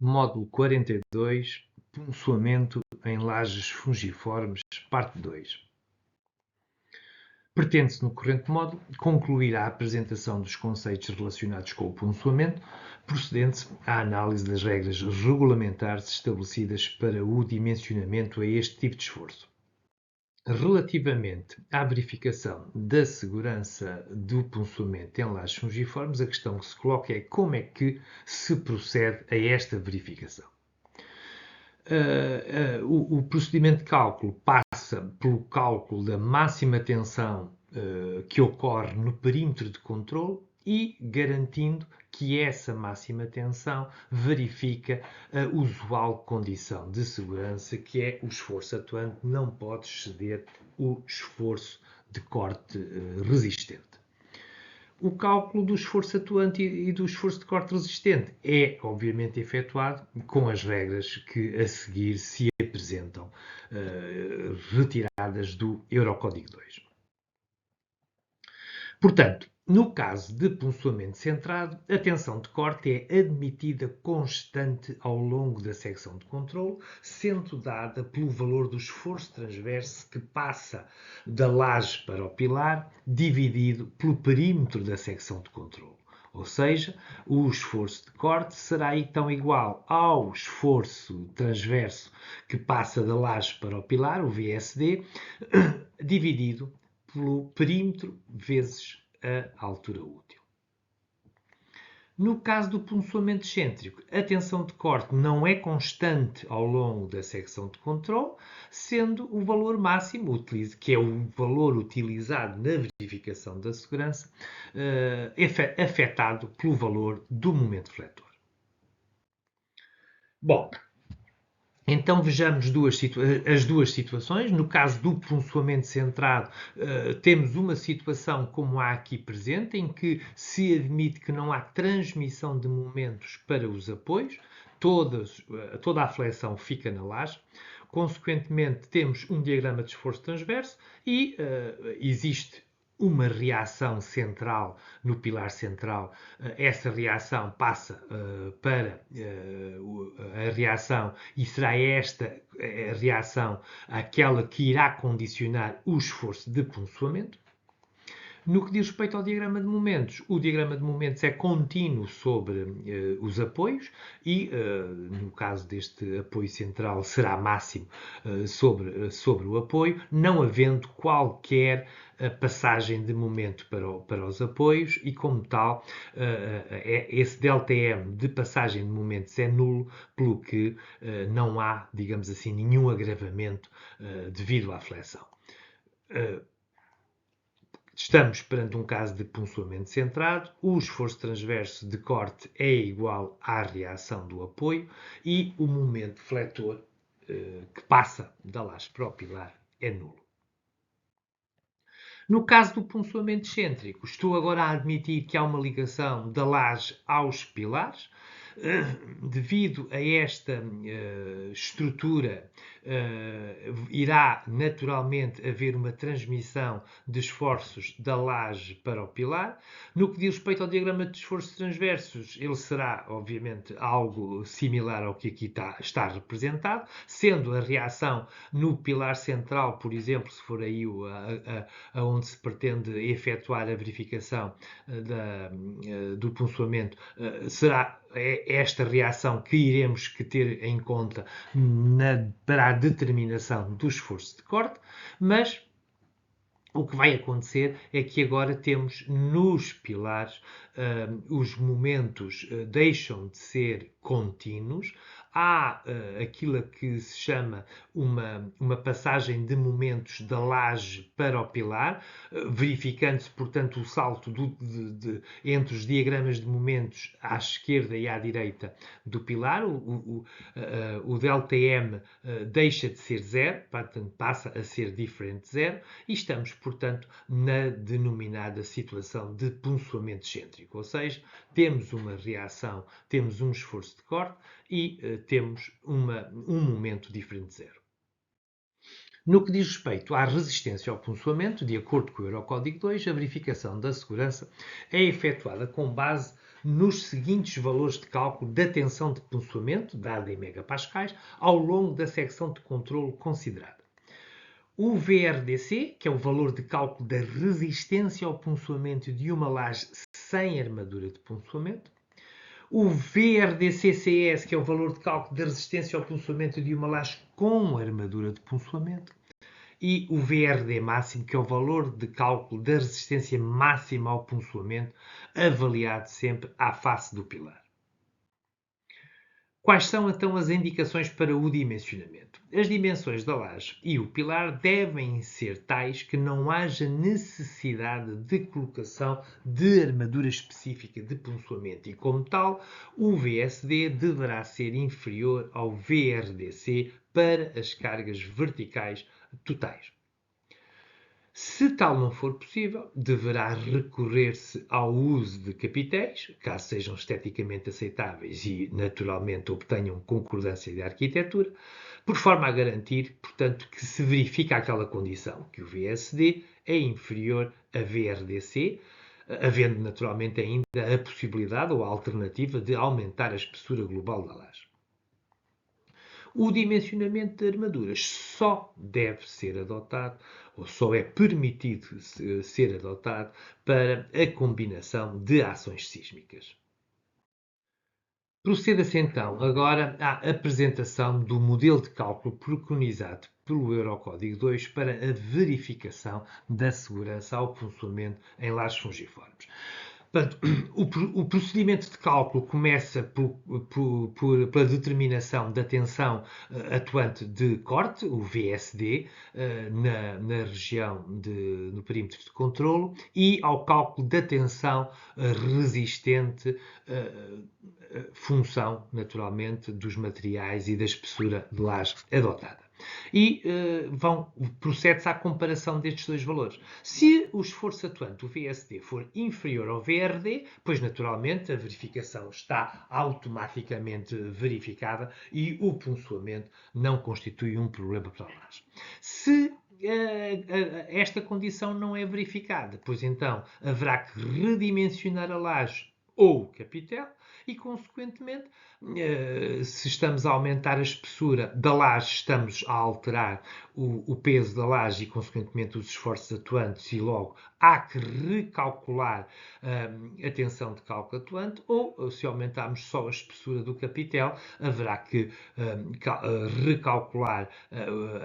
Módulo 42, Punçoamento em lajes fungiformes, parte 2. Pretende-se, no corrente módulo, concluir a apresentação dos conceitos relacionados com o punçoamento, procedendo-se à análise das regras regulamentares estabelecidas para o dimensionamento a este tipo de esforço. Relativamente à verificação da segurança do punçoamento em lajes fungiformes, a questão que se coloca é como é que se procede a esta verificação. O procedimento de cálculo passa pelo cálculo da máxima tensão que ocorre no perímetro de controle e garantindo que essa máxima tensão verifica a usual condição de segurança, que é o esforço atuante não pode exceder o esforço de corte resistente. O cálculo do esforço atuante e do esforço de corte resistente é, obviamente, efetuado com as regras que a seguir se apresentam, retiradas do Eurocódigo 2. Portanto, no caso de punçoamento centrado, a tensão de corte é admitida constante ao longo da secção de controle, sendo dada pelo valor do esforço transverso que passa da laje para o pilar, dividido pelo perímetro da secção de controle. Ou seja, o esforço de corte será então igual ao esforço transverso que passa da laje para o pilar, o VSD, dividido pelo perímetro vezes a altura útil. No caso do punçoamento excêntrico, a tensão de corte não é constante ao longo da secção de controle, sendo o valor máximo, que é o valor utilizado na verificação da segurança, afetado pelo valor do momento fletor. Bom, então vejamos as duas situações. No caso do punçoamento centrado, temos uma situação como há aqui presente, em que se admite que não há transmissão de momentos para os apoios, toda a flexão fica na laje. Consequentemente, temos um diagrama de esforço transverso e existe uma reação central no pilar central. Essa reação passa para a reação e será esta a reação aquela que irá condicionar o esforço de punçoamento. No que diz respeito ao diagrama de momentos, o diagrama de momentos é contínuo sobre os apoios e, no caso deste apoio central, será máximo sobre o apoio, não havendo qualquer passagem de momento para os apoios e, como tal, esse ΔM de passagem de momentos é nulo, pelo que não há, digamos assim, nenhum agravamento devido à flexão. Estamos perante um caso de punçoamento centrado, o esforço transverso de corte é igual à reação do apoio e o momento fletor que passa da laje para o pilar é nulo. No caso do punçoamento excêntrico, estou agora a admitir que há uma ligação da laje aos pilares. Devido a esta estrutura, irá naturalmente haver uma transmissão de esforços da laje para o pilar. No que diz respeito ao diagrama de esforços transversos, ele será, obviamente, algo similar ao que aqui está representado, sendo a reação no pilar central, por exemplo, se for aí onde se pretende efetuar a verificação do punçoamento, será esta reação que iremos ter em conta para a determinação do esforço de corte, mas o que vai acontecer é que agora temos nos pilares os momentos deixam de ser contínuos, há aquilo que se chama uma passagem de momentos da laje para o pilar, verificando-se, portanto, o salto entre os diagramas de momentos à esquerda e à direita do pilar. O ΔM deixa de ser zero, portanto, passa a ser diferente de zero, e estamos, portanto, na denominada situação de punçoamento excêntrico, ou seja, temos uma reação, temos um esforço de corte e temos um momento diferente de zero. No que diz respeito à resistência ao punçoamento, de acordo com o Eurocódigo 2, a verificação da segurança é efetuada com base nos seguintes valores de cálculo da tensão de ponçoamento, dada em megapascais, ao longo da secção de controlo considerada. O VRDC, que é o valor de cálculo da resistência ao ponçoamento de uma laje sem armadura de ponçoamento. O VRDCCS, que é o valor de cálculo da resistência ao ponçoamento de uma laje com armadura de ponçoamento. E o VRD máximo, que é o valor de cálculo da resistência máxima ao ponçoamento, avaliado sempre à face do pilar. Quais são então as indicações para o dimensionamento? As dimensões da laje e o pilar devem ser tais que não haja necessidade de colocação de armadura específica de ponçoamento e, como tal, o VSD deverá ser inferior ao VRDC para as cargas verticais totais. Se tal não for possível, deverá recorrer-se ao uso de capitéis, caso sejam esteticamente aceitáveis e, naturalmente, obtenham concordância de arquitetura, por forma a garantir, portanto, que se verifica aquela condição, que o VSD é inferior a VRDC, havendo naturalmente ainda a possibilidade ou a alternativa de aumentar a espessura global da laje. O dimensionamento de armaduras só deve ser adotado, ou só é permitido ser adotado, para a combinação de ações sísmicas. Proceda-se então agora à apresentação do modelo de cálculo preconizado pelo Eurocódigo 2 para a verificação da segurança ao ponçoamento em lajes fungiformes. Portanto, o procedimento de cálculo começa pela determinação da tensão atuante de corte, o VSD, na região no perímetro de controlo, e ao cálculo da tensão resistente, função, naturalmente, dos materiais e da espessura de laje adotada. E procede-se à comparação destes dois valores. Se o esforço atuante, o VSD, for inferior ao VRD, pois naturalmente a verificação está automaticamente verificada e o ponçoamento não constitui um problema para a laje. Se esta condição não é verificada, pois então haverá que redimensionar a laje ou o capitel e, consequentemente, se estamos a aumentar a espessura da laje, estamos a alterar o peso da laje e, consequentemente, os esforços atuantes e, logo, há que recalcular a tensão de cálculo atuante, ou, se aumentarmos só a espessura do capitel, haverá que recalcular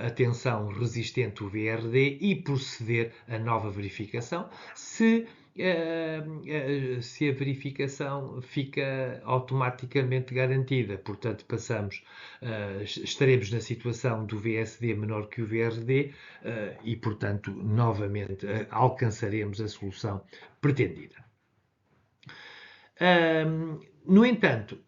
a tensão resistente, o VRD, e proceder a nova verificação, se a verificação fica automaticamente garantida. Portanto, estaremos na situação do VSD menor que o VRD e, portanto, novamente alcançaremos a solução pretendida. No entanto,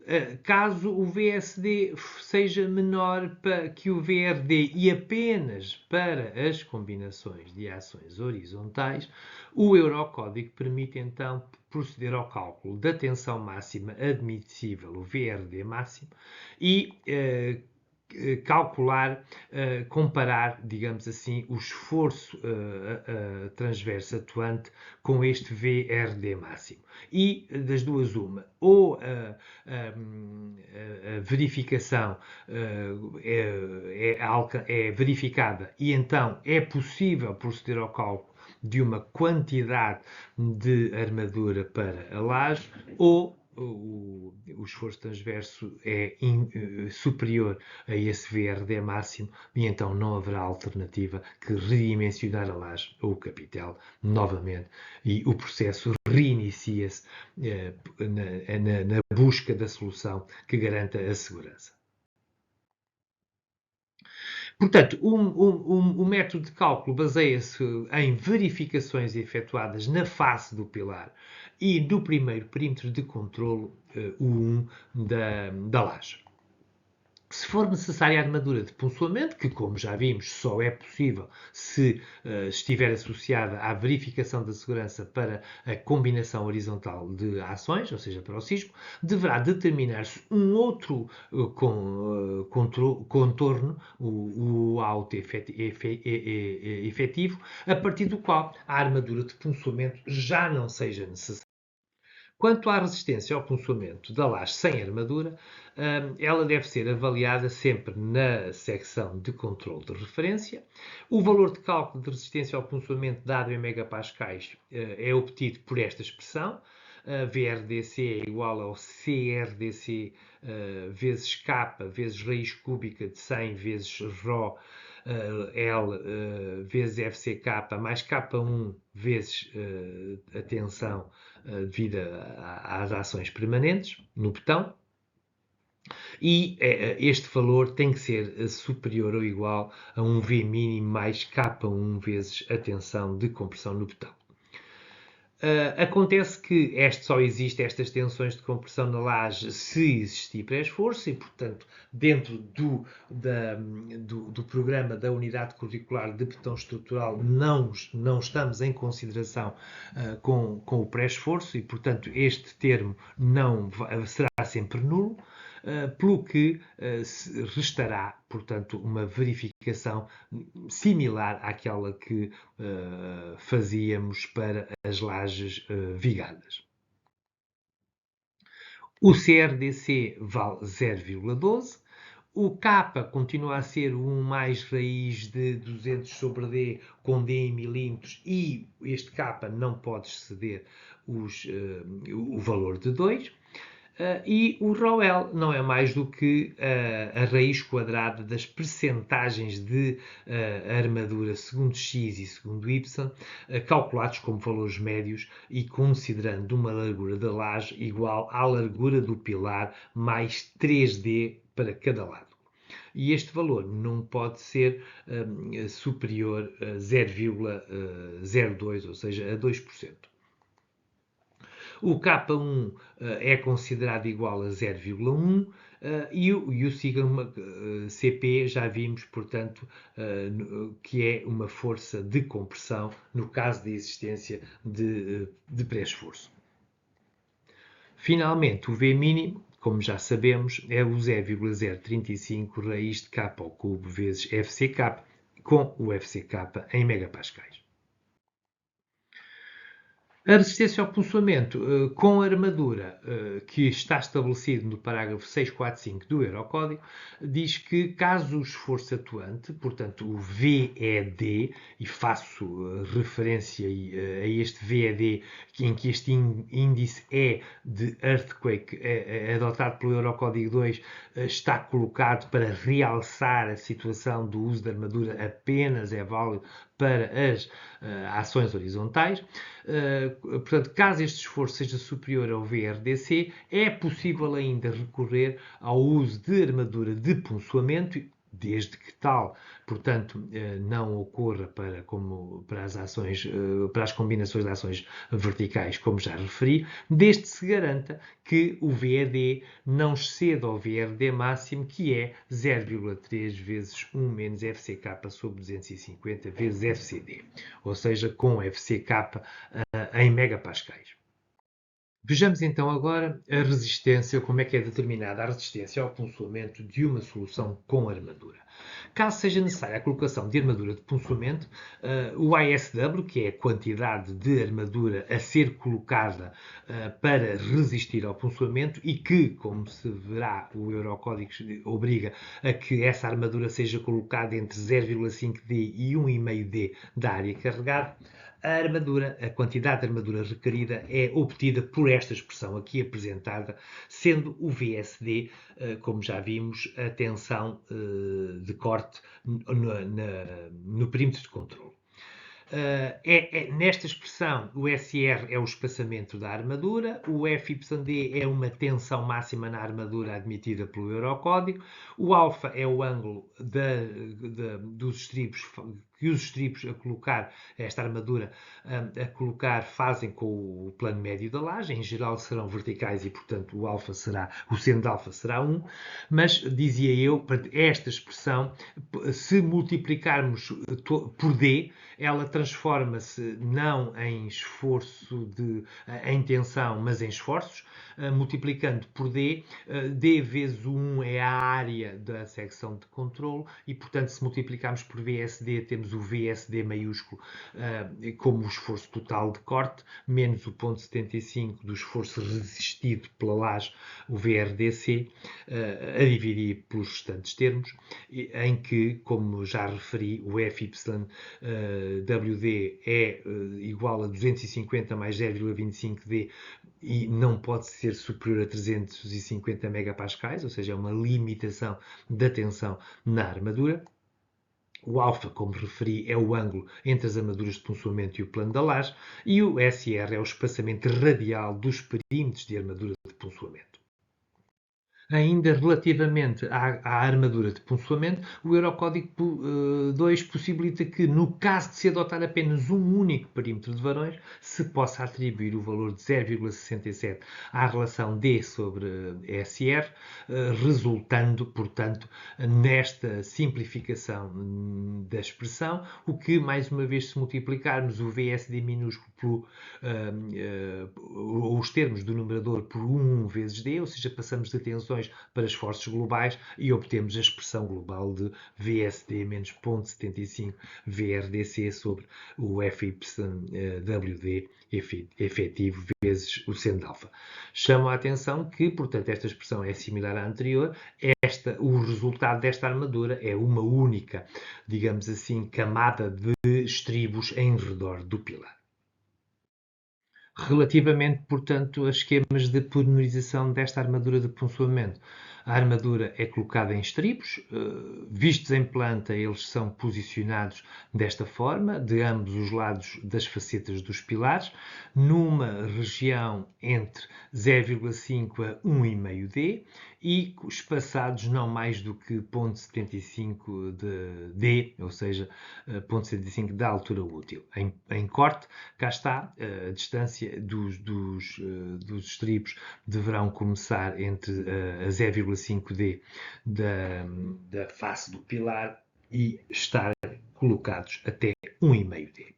caso o VSD seja menor que o VRD e apenas para as combinações de ações horizontais, o Eurocódigo permite então proceder ao cálculo da tensão máxima admissível, o VRD máximo, e comparar, digamos assim, o esforço transverso atuante com este VRD máximo. E das duas uma, ou a verificação é verificada e então é possível proceder ao cálculo de uma quantidade de armadura para a laje, ou o esforço transverso é superior a esse VRD máximo e então não haverá alternativa que redimensionar a laje ou o capitel novamente e o processo reinicia-se na busca da solução que garanta a segurança. Portanto, o método de cálculo baseia-se em verificações efetuadas na face do pilar e do primeiro perímetro de controlo, o 1 da laje. Se for necessária a armadura de ponçoamento, que, como já vimos, só é possível se estiver associada à verificação da segurança para a combinação horizontal de ações, ou seja, para o sismo, deverá determinar-se um outro contorno, o AUT efetivo, a partir do qual a armadura de ponçoamento já não seja necessária. Quanto à resistência ao ponçoamento da laje sem armadura, ela deve ser avaliada sempre na secção de controle de referência. O valor de cálculo de resistência ao ponçoamento dado em megapascais é obtido por esta expressão. VRDC é igual ao CRDC vezes K vezes raiz cúbica de 100 vezes ρ L vezes FCK mais K1 vezes a tensão devido às ações permanentes no botão. E este valor tem que ser superior ou igual a um V mínimo mais K1 vezes a tensão de compressão no botão. Acontece que só existe estas tensões de compressão na laje se existir pré-esforço e, portanto, dentro do programa da unidade curricular de betão estrutural não estamos em consideração com o pré-esforço e, portanto, este termo será sempre nulo. Pelo que restará, portanto, uma verificação similar àquela que fazíamos para as lajes vigadas. O CRDC vale 0,12. O K continua a ser 1 mais raiz de 200 sobre D com D em milímetros e este K não pode exceder o valor de 2. E o ρL não é mais do que a raiz quadrada das percentagens de armadura segundo x e segundo y, calculados como valores médios e considerando uma largura da laje igual à largura do pilar mais 3D para cada lado. E este valor não pode ser superior a 0,02, ou seja, a 2%. O K1 é considerado igual a 0,1 e o sigma CP já vimos, portanto, que é uma força de compressão no caso de existência de pré-esforço. Finalmente, o V mínimo, como já sabemos, é o 0,035 raiz de K ao cubo vezes FCK, com o FCK em megapascais. A resistência ao ponçoamento com armadura, que está estabelecido no parágrafo 645 do Eurocódigo, diz que caso o esforço atuante, portanto o VED, e faço referência a este VED, em que este índice E de Earthquake, adotado pelo Eurocódigo 2, está colocado para realçar a situação do uso de armadura apenas é válido para as ações horizontais. Portanto, caso este esforço seja superior ao VRDC, é possível ainda recorrer ao uso de armadura de ponçoamento, desde que tal, portanto, não ocorra para as ações, para as combinações de ações verticais, como já referi, desde que se garanta que o VED não exceda ao VRD máximo, que é 0,3 vezes 1 menos FCK sobre 250 vezes FCD, ou seja, com FCK em megapascais. Vejamos então agora a resistência, como é que é determinada a resistência ao ponçoamento de uma solução com armadura. Caso seja necessária a colocação de armadura de ponçoamento, o ISW, que é a quantidade de armadura a ser colocada para resistir ao ponçoamento e que, como se verá, o Eurocódigo obriga a que essa armadura seja colocada entre 0,5D e 1,5D da área carregada, a quantidade de armadura requerida é obtida por esta expressão aqui apresentada, sendo o VSD, como já vimos, a tensão de corte no perímetro de controle. Nesta expressão, o SR é o espaçamento da armadura, o FYD é uma tensão máxima na armadura admitida pelo Eurocódigo, o alfa é o ângulo dos estribos que os estribos a colocar esta armadura fazem com o plano médio da laje. Em geral serão verticais e, portanto, o seno de alfa será 1, mas dizia eu, esta expressão, se multiplicarmos por D, ela transforma-se não em esforço em tensão, mas em esforços, multiplicando por D. D vezes 1 é a área da secção de controle e, portanto, se multiplicarmos por VSD, temos temos o VSD maiúsculo como o esforço total de corte, menos o ponto 75 do esforço resistido pela laje, o VRDC, a dividir pelos restantes termos, em que, como já referi, o FYWD é igual a 250 mais 0,25D e não pode ser superior a 350 megapascais, ou seja, é uma limitação da tensão na armadura. O alfa, como referi, é o ângulo entre as armaduras de ponçoamento e o plano da laje, e o SR é o espaçamento radial dos perímetros de armadura de ponçoamento. Ainda relativamente à armadura de ponçoamento, o Eurocódigo 2 possibilita que, no caso de se adotar apenas um único perímetro de varões, se possa atribuir o valor de 0,67 à relação D sobre SR, resultando, portanto, nesta simplificação da expressão, o que, mais uma vez, se multiplicarmos o VSD minúsculo os termos do numerador por 1 vezes D, ou seja, passamos de tensões para esforços globais e obtemos a expressão global de VSD menos 0,75 VRDC sobre o FYWD efetivo vezes o seno de alfa. Chamo a atenção que, portanto, esta expressão é similar à anterior. O resultado desta armadura é uma única, digamos assim, camada de estribos em redor do pilar. Relativamente, portanto, a esquemas de polimerização desta armadura de ponçoamento, a armadura é colocada em estribos, vistos em planta, eles são posicionados desta forma, de ambos os lados das facetas dos pilares, numa região entre 0,5 a 1,5D e espaçados não mais do que 0,75 de D, ou seja, 0,75 da altura útil. Em corte, cá está a distância dos estribos deverão começar entre a 0,5D da face do pilar e estar colocados até 1,5D.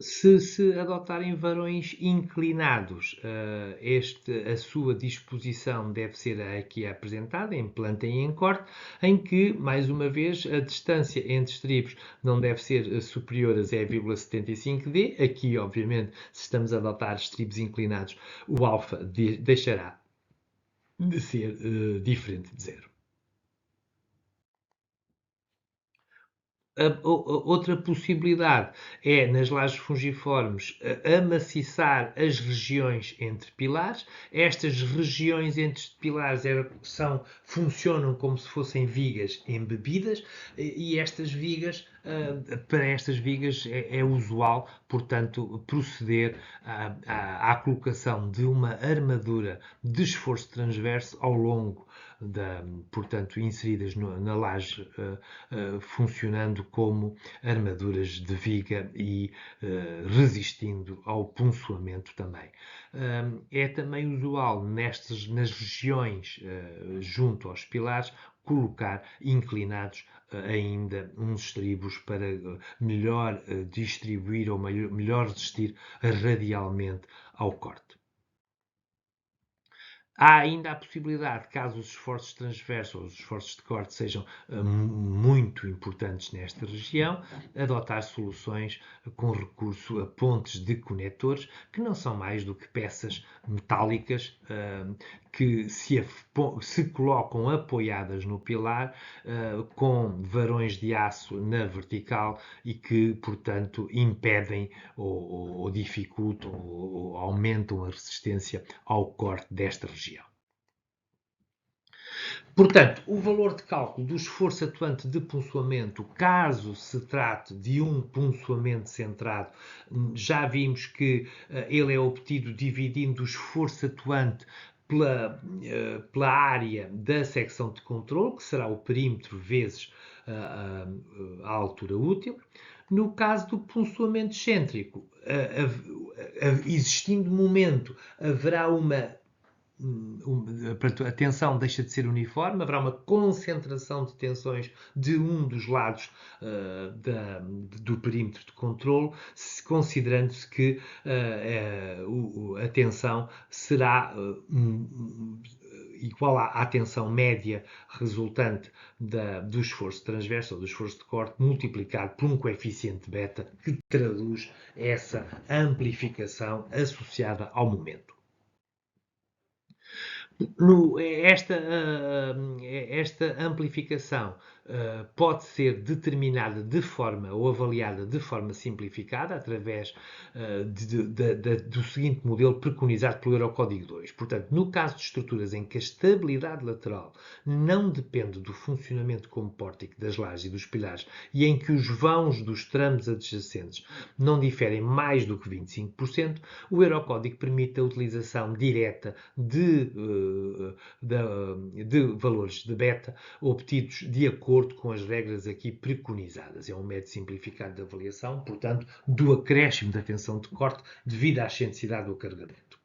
Se adotarem varões inclinados, a sua disposição deve ser aqui apresentada, em planta e em corte, em que, mais uma vez, a distância entre estribos não deve ser superior a 0,75D. Aqui, obviamente, se estamos a adotar estribos inclinados, o alfa deixará de ser diferente de zero. Outra possibilidade é, nas lajes fungiformes, amaciçar as regiões entre pilares. Estas regiões entre pilares funcionam como se fossem vigas embebidas e estas vigas, para estas vigas é usual, portanto, proceder à colocação de uma armadura de esforço transverso ao longo portanto, inseridas na laje, funcionando como armaduras de viga e resistindo ao ponçoamento também. É também usual nas regiões junto aos pilares colocar inclinados ainda uns estribos para melhor distribuir ou melhor resistir radialmente ao corte. Há ainda a possibilidade, caso os esforços transversos ou os esforços de corte sejam muito importantes nesta região, adotar soluções com recurso a pontes de conectores, que não são mais do que peças metálicas que se colocam apoiadas no pilar com varões de aço na vertical e que, portanto, impedem ou dificultam ou aumentam a resistência ao corte desta região. Portanto, o valor de cálculo do esforço atuante de ponçoamento, caso se trate de um ponçoamento centrado, já vimos que ele é obtido dividindo o esforço atuante pela área da secção de controle, que será o perímetro vezes a altura útil. No caso do ponçoamento excêntrico, existindo momento, haverá a tensão deixa de ser uniforme, haverá uma concentração de tensões de um dos lados do perímetro de controle, considerando-se que a tensão será igual à tensão média resultante do esforço transverso ou do esforço de corte multiplicado por um coeficiente beta que traduz essa amplificação associada ao momento. Esta amplificação pode ser determinada de forma ou avaliada de forma simplificada através do seguinte modelo preconizado pelo Eurocódigo 2. Portanto, no caso de estruturas em que a estabilidade lateral não depende do funcionamento como pórtico das lajes e dos pilares e em que os vãos dos tramos adjacentes não diferem mais do que 25%, o Eurocódigo permite a utilização direta de valores de beta obtidos de acordo com as regras aqui preconizadas. É um método simplificado de avaliação, portanto, do acréscimo da tensão de corte devido à excentricidade do carregamento.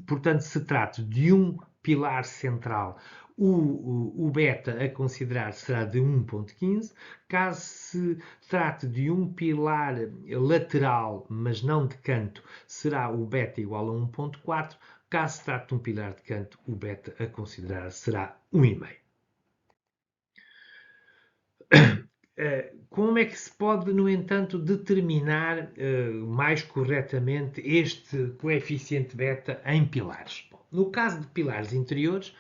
Portanto, se trata de um pilar central, o beta a considerar será de 1.15. Caso se trate de um pilar lateral, mas não de canto, será o beta igual a 1.4. Caso se trate de um pilar de canto, o beta a considerar será 1,5. Como é que se pode, no entanto, determinar mais corretamente este coeficiente beta em pilares? Bom, no caso de pilares interiores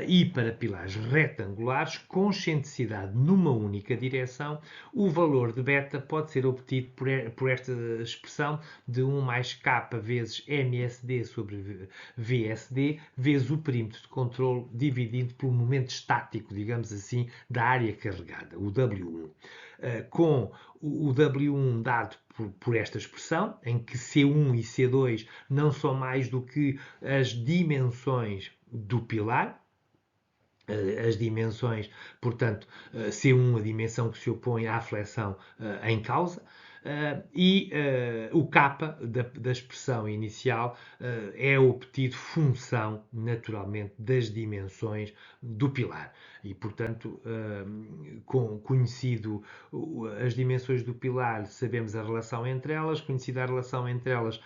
e para pilares retangulares com excentricidade numa única direção, o valor de beta pode ser obtido por esta expressão de 1 mais k vezes MSD sobre VSD vezes o perímetro de controle dividido pelo momento estático, digamos assim, da área carregada, o W1. Com o W1 dado por esta expressão, em que C1 e C2 não são mais do que as dimensões do pilar, as dimensões, portanto, C1 a dimensão que se opõe à flexão em causa, e o K da expressão inicial é obtido função, naturalmente, das dimensões do pilar. E, portanto, conhecido as dimensões do pilar, sabemos a relação entre elas, conhecida a relação entre elas,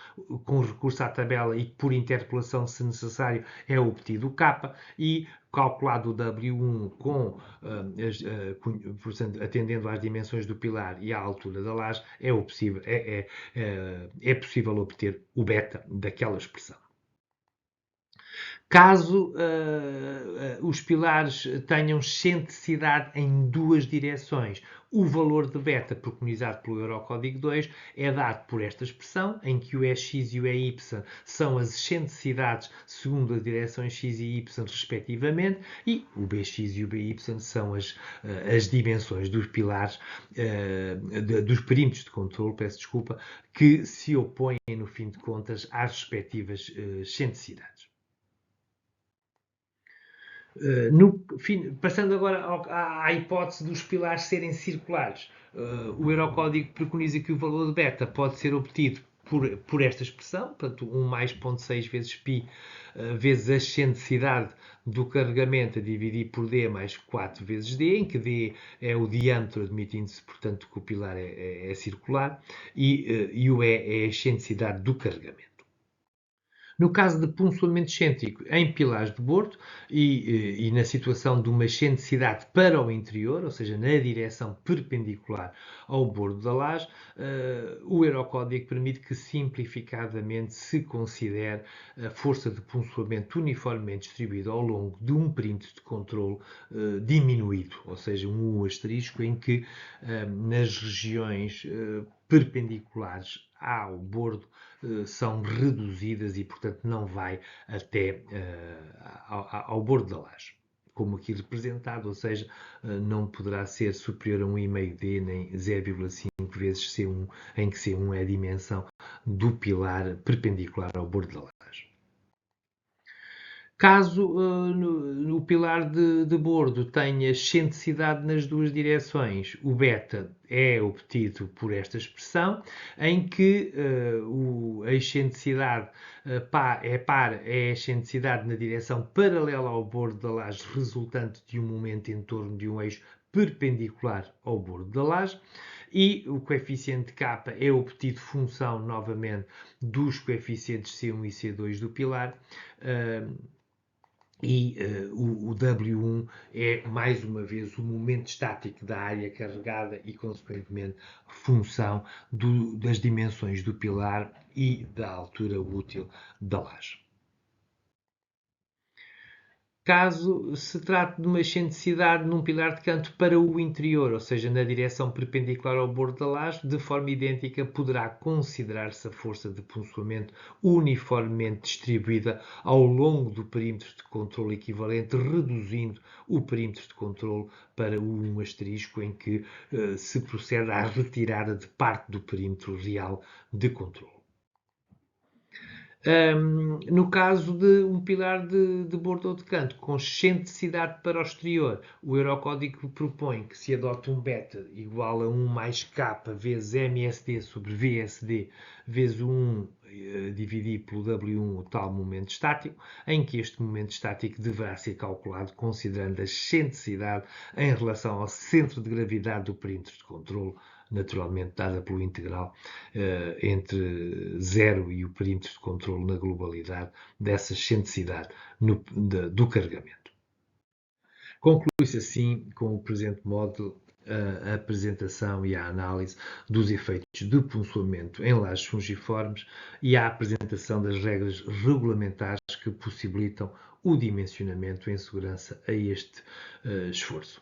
com recurso à tabela e por interpolação, se necessário, é obtido o K, e calculado o W1 portanto, atendendo às dimensões do pilar e à altura da laje, é possível obter o beta daquela expressão. Caso os pilares tenham excentricidade em duas direções, o valor de beta preconizado pelo Eurocódigo 2 é dado por esta expressão, em que o EX e o EY são as excentricidades segundo as direções x e y respectivamente, e o BX e o BY são as dimensões dos pilares, dos perímetros de controle, peço desculpa, que se opõem, no fim de contas, às respectivas excentricidades. Passando agora à hipótese dos pilares serem circulares, o Eurocódigo preconiza que o valor de beta pode ser obtido por esta expressão, portanto, 1 mais 0.6 vezes π vezes a excentricidade do carregamento a dividir por d mais 4 vezes d, em que d é o diâmetro, admitindo-se, portanto, que o pilar é circular, e o E é a excentricidade do carregamento. No caso de punçoamento excêntrico em pilares de bordo e na situação de uma excentricidade para o interior, ou seja, na direção perpendicular ao bordo da laje, o Eurocódigo permite que simplificadamente se considere a força de punçoamento uniformemente distribuída ao longo de um perímetro de controle diminuído, ou seja, um U asterisco, em que nas regiões perpendiculares ao bordo são reduzidas e, portanto, não vai até ao bordo da laje, como aqui representado, ou seja, não poderá ser superior a 1,5D nem 0,5 vezes C1, em que C1 é a dimensão do pilar perpendicular ao bordo da laje. Caso no pilar de bordo tenha excentricidade nas duas direções, o beta é obtido por esta expressão, em que a excentricidade é a excentricidade na direção paralela ao bordo da laje, resultante de um momento em torno de um eixo perpendicular ao bordo da laje, e o coeficiente K é obtido função, novamente, dos coeficientes C1 e C2 do pilar, e o W1 é, mais uma vez, o momento estático da área carregada e, consequentemente, função das dimensões do pilar e da altura útil da laje. Caso se trate de uma excentricidade num pilar de canto para o interior, ou seja, na direção perpendicular ao bordo da laje, de forma idêntica poderá considerar-se a força de punçoamento uniformemente distribuída ao longo do perímetro de controle equivalente, reduzindo o perímetro de controle para o 1 asterisco, em que se procede à retirada de parte do perímetro real de controle. No caso de um pilar de bordo ou de canto com excentricidade para o exterior, o Eurocódigo propõe que se adote um beta igual a 1 mais k vezes MSD sobre VSD vezes o 1 dividido pelo W1, o tal momento estático, em que este momento estático deverá ser calculado considerando a excentricidade em relação ao centro de gravidade do perímetro de controle, naturalmente dada pelo integral entre 0 e o perímetro de controle na globalidade dessa excentricidade do carregamento. Conclui-se assim, com o presente módulo, a apresentação e a análise dos efeitos de punçoamento em lajes fungiformes e a apresentação das regras regulamentares que possibilitam o dimensionamento em segurança a este esforço.